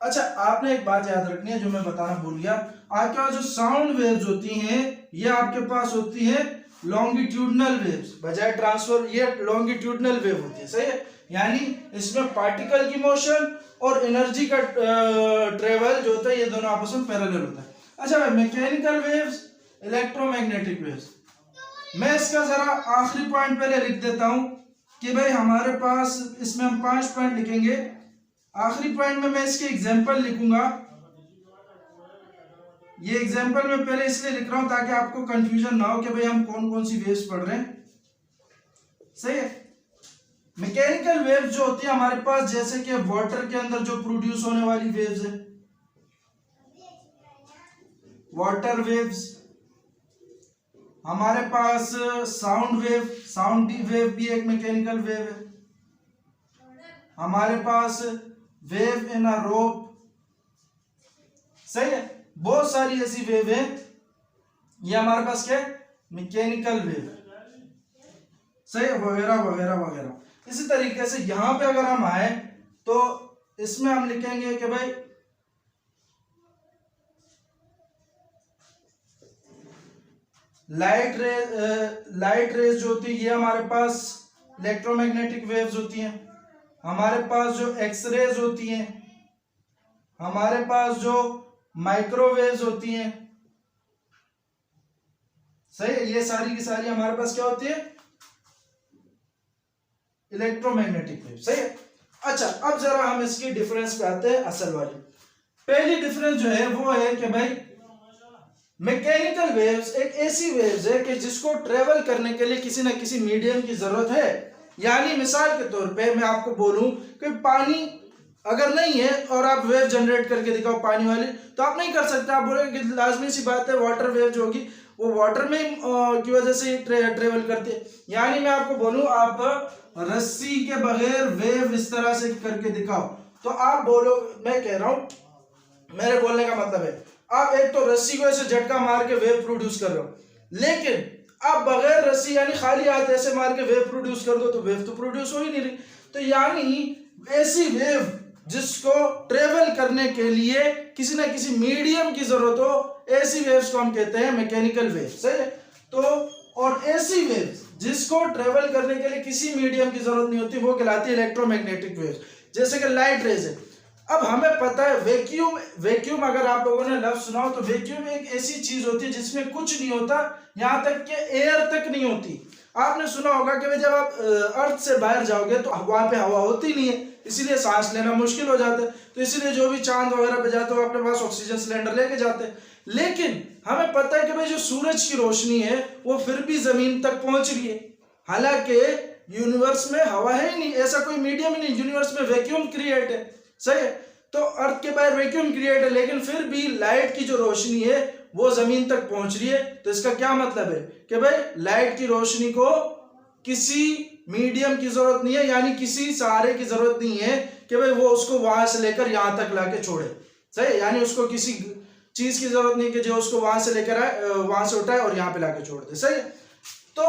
S1: अच्छा, आपने एक बात याद रखनी है जो मैं बताना भूल गया, आपके पास जो साउंड वेव्स होती हैं ये आपके पास होती है लॉन्गिट्यूडनल वेव्स, बजाय ट्रांसफर ये लॉन्गिट्यूडनल वेव होती है, सही है। यानी इसमें पार्टिकल की मोशन और एनर्जी का ट्रेवल जो होता है ये दोनों आपस में पैरेलल होता है। अच्छा भाई, मैकेनिकल वेव्स, इलेक्ट्रोमैग्नेटिक वेव्स, मैं इसका जरा आखिरी पॉइंट पहले लिख देता हूं कि भाई हमारे पास इसमें हम 5 पॉइंट लिखेंगे, आखिरी पॉइंट में मैं इसके एग्जांपल लिखूंगा। ये एग्जांपल मैं पहले इसलिए लिख रहा हूं ताकि आपको कंफ्यूजन ना हो कि भाई हम कौन कौन सी वेव्स पढ़ रहे हैं, सही है। मैकेनिकल वेव्स जो होती है हमारे पास, जैसे कि वाटर के अंदर जो प्रोड्यूस होने वाली वेव्स है, वाटर वेव्स, हमारे पास साउंड वेव, साउंड वेव भी एक मैकेनिकल वेव है। हमारे पास वेव इन अ रोप, सही है, बहुत सारी ऐसी वेव है, ये हमारे पास क्या है, मैकेनिकल वेव, सही है, वगैरह वगैरह वगैरह। इसी तरीके से यहां पे अगर हम आए तो इसमें हम लिखेंगे कि भाई लाइट रेज जो होती है ये हमारे पास इलेक्ट्रोमैग्नेटिक वेव्स होती हैं। हमारे पास जो एक्सरेज होती हैं, हमारे पास जो माइक्रोवेव्स होती हैं, सही है, ये सारी की सारी हमारे पास क्या होती है, इलेक्ट्रोमैग्नेटिक वेव, सही है। अच्छा, अब जरा हम इसकी डिफरेंस पे आते हैं, असल वाली। पहली डिफरेंस जो है वो है कि भाई मैकेनिकल वेव्स एक ऐसी वेव्स है कि जिसको ट्रेवल करने के लिए किसी ना किसी मीडियम की जरूरत है। यानी मिसाल के तौर पे मैं आपको बोलूं कि पानी अगर नहीं है और आप वेव जनरेट करके दिखाओ पानी वाली, तो आप नहीं कर सकते। आप बोलोगे कि लाजमी सी बात है वाटर वेव जो होगी वो वाटर में की वजह से ट्रेवल करती है। यानी मैं आपको बोलूं आप रस्सी के बगैर वेव इस तरह से करके दिखाओ, तो आप बोलो, मैं कह रहा हूं, मेरे बोलने का मतलब है आप एक तो रस्सी को ऐसे झटका मार के वेव प्रोड्यूस कर रहे हो, लेकिन आप बगैर रस्सी यानी खाली हाथ ऐसे मार के वेव प्रोड्यूस कर दो तो वेव तो प्रोड्यूस हो ही नहीं रही। तो यानी ऐसी वेव जिसको ट्रेवल करने के लिए किसी ना किसी मीडियम की जरूरत हो, ऐसी वेव्स को हम कहते हैं मैकेनिकल वेव, सही है। तो और ऐसी वेव्स जिसको ट्रेवल करने के लिए किसी मीडियम की जरूरत नहीं होती वो कहलाती है इलेक्ट्रोमैग्नेटिक वेव्स, जैसे कि लाइट रेज है। अब हमें पता है वैक्यूम अगर आप लोगों ने लफ्ज सुना हो तो वैक्यूम एक ऐसी चीज होती है जिसमें कुछ नहीं होता, यहां तक कि एयर तक नहीं होती। आपने सुना होगा कि जब आप अर्थ से बाहर जाओगे तो वहां पे हवा होती नहीं है, इसीलिए सांस लेना मुश्किल हो जाता है। तो इसीलिए जो भी चांद वगैरह पे जाते हो अपने पास ऑक्सीजन सिलेंडर लेके जाते हैं। लेकिन हमें पता है कि भाई जो सूरज की रोशनी है वो फिर भी जमीन तक पहुंच रही है, हालांकि यूनिवर्स में हवा है ही नहीं, ऐसा कोई मीडियम ही नहीं, यूनिवर्स में वैक्यूम क्रिएट है, सही है। तो अर्थ के बाहर वैक्यूम क्रिएट है, लेकिन फिर भी लाइट की जो रोशनी है वो जमीन तक पहुंच रही है। तो इसका क्या मतलब है कि भाई लाइट की रोशनी को किसी मीडियम की जरूरत नहीं है, यानी किसी सहारे की जरूरत नहीं है कि भाई वो उसको वहां से लेकर यहां तक लाके छोड़े, सही। यानी उसको किसी चीज की जरूरत नहीं कि जो उसको वहां से लेकर आए, वहां से उठाए और यहाँ पे लाके छोड़ दे, सही। तो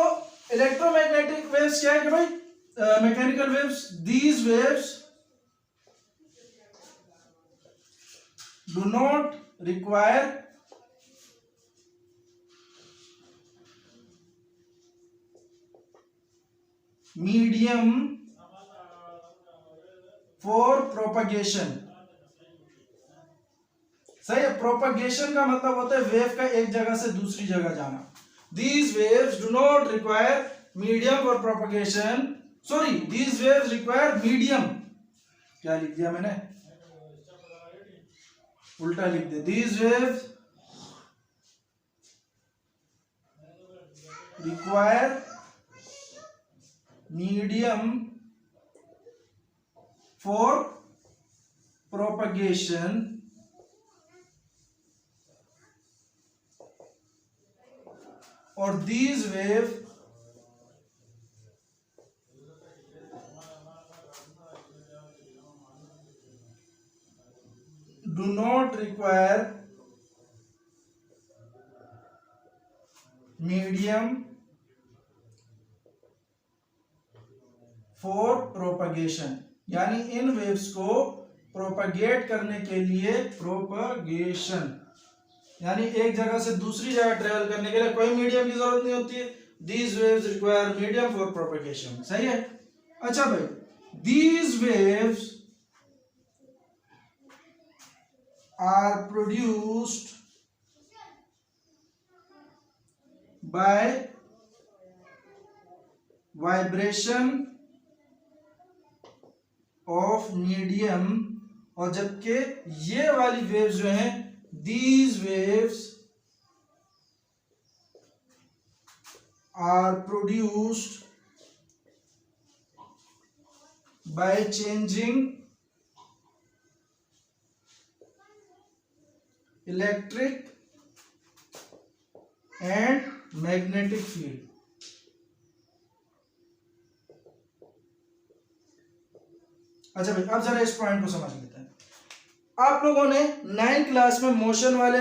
S1: इलेक्ट्रोमैग्नेटिक वेव्स क्या है कि भाई mechanical waves, these waves do not require medium for propagation, सही है। प्रोपगेशन का मतलब होता है वेव का एक जगह से दूसरी जगह जाना। These waves do not require medium for propagation, sorry, these waves require medium, क्या लिख दिया मैंने, उल्टा लिख दे, these waves require medium for propagation और these waves do not require medium for propagation, यानी इन वेव्स को प्रोपगेट करने के लिए, प्रोपगेशन यानी एक जगह से दूसरी जगह ट्रेवल करने के लिए कोई मीडियम की जरूरत नहीं होती है। These waves require medium for propagation, सही है। अच्छा भाई, these waves are produced by vibration of medium, और जबकि ये वाली वेव्स जो हैं, these waves are produced by changing electric and magnetic field. अच्छा भाई, अब जरा इस पॉइंट को समझ लेते हैं। आप लोगों ने 9th क्लास में मोशन वाले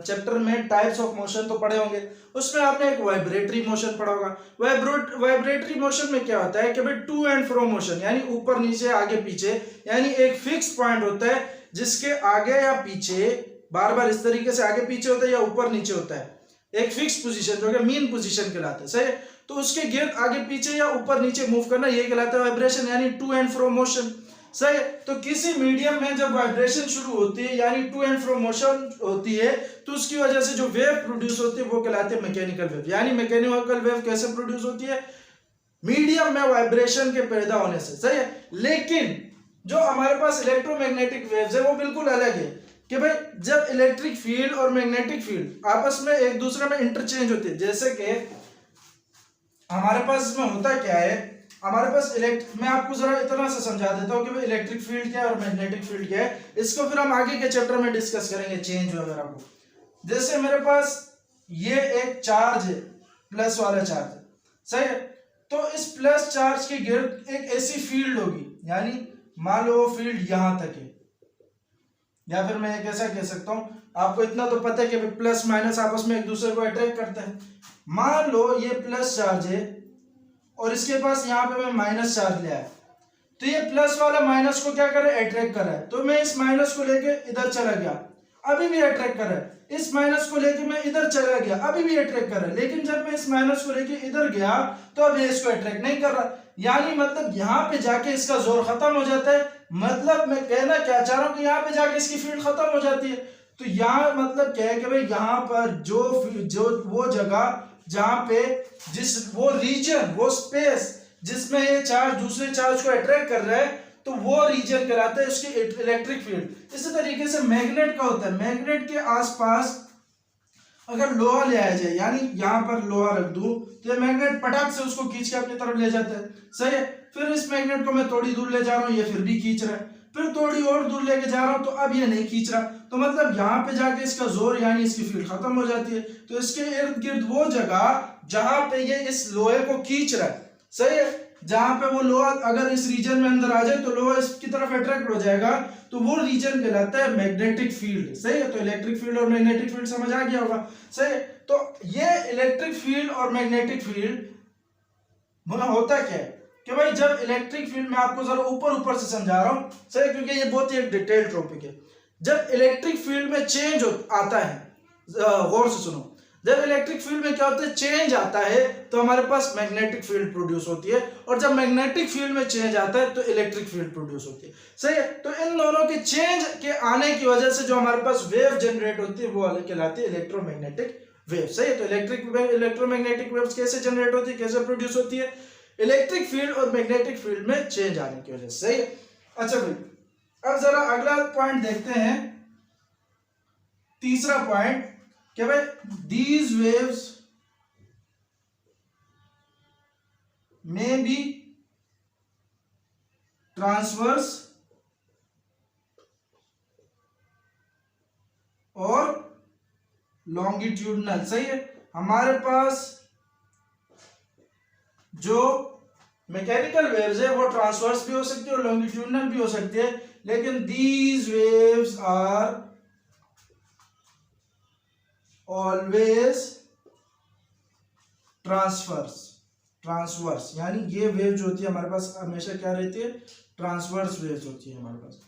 S1: चैप्टर में टाइप्स ऑफ मोशन तो पढ़े होंगे। उसमें आपने एक वाइब्रेटरी मोशन पढ़ा होगा। वाइब्रेटरी मोशन में क्या होता है कि भाई टू एंड फ्रो मोशन, यानी ऊपर नीचे आगे पीछे, यानी एक फिक्स पॉइंट होता है जिसके आगे या पीछे बार बार इस तरीके से आगे पीछे होता है या ऊपर नीचे होता है, एक फिक्स पोजीशन जो कि मीन पोजीशन कहलाता है। सही है? तो उसके गिर्द आगे पीछे या ऊपर नीचे मूव करना, ये कहलाता है वाइब्रेशन, यानी टू एंड फ्रो मोशन। सही है? तो किसी मीडियम में जब वाइब्रेशन शुरू होती है यानी टू एंड फ्रो मोशन होती है, तो उसकी वजह से जो वेव प्रोड्यूस होती है वो कहलाती है मैकेनिकल वेव। यानी मैकेनिकल वेव कैसे प्रोड्यूस होती है? मीडियम में वाइब्रेशन के पैदा होने से। सही है? लेकिन जो हमारे पास इलेक्ट्रोमैग्नेटिक वेव्स है वो बिल्कुल अलग है कि भाई जब इलेक्ट्रिक फील्ड और मैग्नेटिक फील्ड आपस में एक दूसरे में इंटरचेंज होती है। जैसे कि हमारे पास इसमें होता क्या है, हमारे पास मैं आपको जरा इतना सा समझा देता हूँ कि भाई इलेक्ट्रिक फील्ड क्या है और मैग्नेटिक फील्ड क्या है। इसको फिर हम आगे के चैप्टर में डिस्कस करेंगे, चेंज वगैरह को। जैसे मेरे पास ये एक चार्ज है, प्लस वाला चार्ज है। सही है? तो इस प्लस चार्ज के गिर्द एक ऐसी फील्ड होगी, यानी मान लो वो फील्ड यहां तक है, या फिर मैं एक ऐसा कह सकता हूं, आपको इतना तो पता है कि प्लस माइनस आपस में एक दूसरे को अट्रैक्ट करते हैं। मान लो ये प्लस चार्ज है और इसके पास यहाँ पे मैं माइनस चार्ज ले आया, तो ये प्लस वाला माइनस को क्या करे, अट्रैक्ट कर रहा है। तो मैं इस माइनस को लेके इधर चला गया, अभी भी अट्रैक्ट कर रहा है। इस माइनस को लेके मैं इधर चला गया, अभी भी अट्रैक्ट कर रहा है। लेकिन जब मैं इस माइनस को लेके इधर गया तो अब ये इसको अट्रैक्ट नहीं कर रहा, यानी मतलब यहाँ पे जाके इसका जोर खत्म हो जाता है। मतलब मैं कहना क्या चाह रहा हूँ कि यहाँ पे जाके इसकी फील्ड खत्म हो जाती है। तो यहाँ मतलब क्या है कि भाई यहाँ पर जो वो जगह जहां पे वो रीजन, वो स्पेस जिसमें ये चार्ज दूसरे चार्ज को अट्रैक्ट कर रहा है, तो वो रीजन कहलाता है उसकी इलेक्ट्रिक फील्ड। इसी तरीके से मैग्नेट का होता है, मैग्नेट के आसपास अगर लोहा ले आया जाए, यानी यहां पर लोहा रख दूं तो ये मैग्नेट पटाख से उसको खींच के अपनी तरफ ले जाता है। सही है? फिर इस मैग्नेट को मैं थोड़ी दूर ले जा रहा हूं, ये फिर भी खींच रहा है, फिर थोड़ी और दूर लेके जा रहा हूं तो अब ये नहीं खींच रहा। तो मतलब यहाँ पे जाके इसका जोर यानी इसकी फील्ड खत्म हो जाती है। तो इसके इर्द गिर्द वो जगह जहां पे ये इस लोहे को खींच रहा है, सही है, जहां पे वो लोहा अगर इस रीजन में अंदर आ जाए तो लोहा इसकी तरफ अट्रैक्ट हो जाएगा, तो वो रीजन कहलाता है मैग्नेटिक फील्ड। सही है? तो इलेक्ट्रिक फील्ड और मैग्नेटिक फील्ड समझ आ गया होगा। सही है? तो ये इलेक्ट्रिक फील्ड और मैग्नेटिक फील्ड होता क्या है कि भाई जब इलेक्ट्रिक फील्ड में आपको जरा ऊपर से समझा रहा हूं, सही, क्योंकि ये बहुत ही एक डिटेल्ड टॉपिक है। जब इलेक्ट्रिक फील्ड में चेंज आता है, गौर से सुनो, जब इलेक्ट्रिक फील्ड में क्या होता है, चेंज आता है, तो हमारे पास मैग्नेटिक फील्ड प्रोड्यूस होती है, और जब मैग्नेटिक फील्ड में चेंज आता है तो इलेक्ट्रिक फील्ड प्रोड्यूस होती है। सही है? तो इन दोनों के चेंज के आने की वजह से जो हमारे पास वेव जनरेट होती है वो कहलाती है इलेक्ट्रोमैग्नेटिक वेव। सही है? तो इलेक्ट्रोमैग्नेटिक वेव्स कैसे जनरेट होती है, कैसे प्रोड्यूस होती है? इलेक्ट्रिक फील्ड और मैग्नेटिक फील्ड में चेंज आने की वजह से। सही है? अच्छा भाई, अब जरा अगला पॉइंट देखते हैं, तीसरा पॉइंट, कि भाई these waves may be transverse और longitudinal। सही है? हमारे पास जो मैकेनिकल वेव्स है वो ट्रांसवर्स भी हो सकती है और लॉन्गिट्यूडनल भी हो सकती है, लेकिन these waves are always transverse, यानी ये वेव जो होती है हमारे पास हमेशा क्या रहती है, ट्रांसवर्स वेव्स होती है हमारे पास।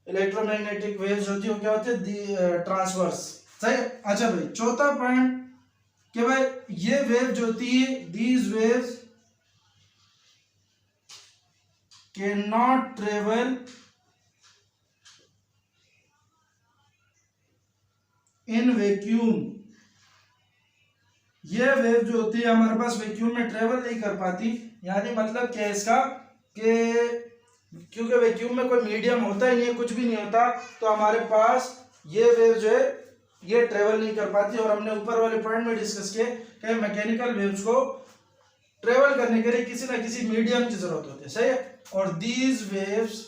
S1: इलेक्ट्रोमैग्नेटिक वेव्स होती है वो क्या होती है, ट्रांसवर्स। सही है? अच्छा भाई, चौथा पॉइंट कि भाई ये वेव जो होती है, these waves can not travel in vacuum. ये वेव जो होती है हमारे पास वैक्यूम में ट्रेवल नहीं कर पाती। यानी मतलब क्या है इसका, कि क्योंकि वैक्यूम में कोई मीडियम होता ही नहीं है, कुछ भी नहीं होता, तो हमारे पास ये वेव जो है ये ट्रेवल नहीं कर पाती। और हमने ऊपर वाले पॉइंट में डिस्कस किए कि मैकेनिकल वेव्स को ट्रेवल करने के लिए किसी ना किसी मीडियम की जरूरत होती है। सही है? और these waves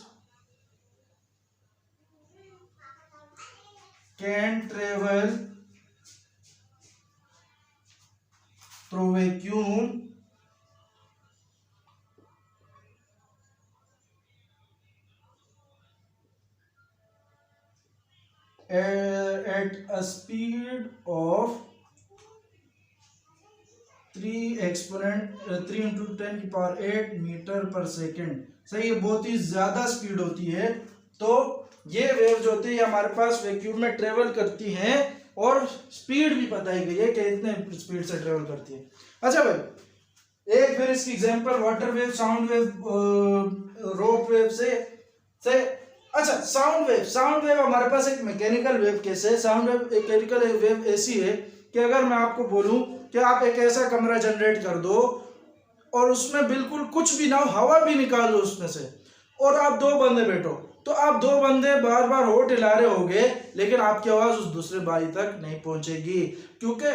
S1: can travel through vacuum at a speed of 3 into 10 की पावर 8 मीटर पर सेकेंड। सही है, बहुत ही ज्यादा स्पीड होती है। तो ये वेव जो होती है हमारे पास वैक्यूम में ट्रेवल करती हैं और स्पीड भी बताई गई है कि इतने स्पीड से ट्रेवल करती है। अच्छा भाई, एक फिर इसकी example water wave, sound wave, rope wave से अच्छा साउंड वेव हमारे पास एक मैकेनिकल वेव कैसे है। साउंड वेव एक मैकेनिकल वेव ऐसी है कि अगर मैं आपको बोलूं कि आप एक ऐसा कमरा जनरेट कर दो और उसमें बिल्कुल कुछ भी ना हो, हवा भी निकाल दो उसमें से, और आप 2 बंदे बैठो, तो आप 2 बंदे बार बार होठ हिला रहे होगे लेकिन आपकी आवाज उस दूसरे भाई तक नहीं पहुंचेगी, क्योंकि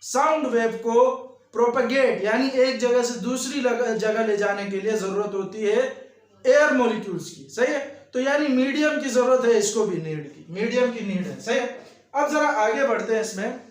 S1: साउंड वेव को प्रोपेगेट यानी एक जगह से दूसरी जगह ले जाने के लिए जरूरत होती है एयर मॉलिक्यूल्स की। सही है, तो यानी मीडियम की जरूरत है, इसको भी नीड की, मीडियम की नीड है। सही है। अब जरा आगे बढ़ते हैं इसमें।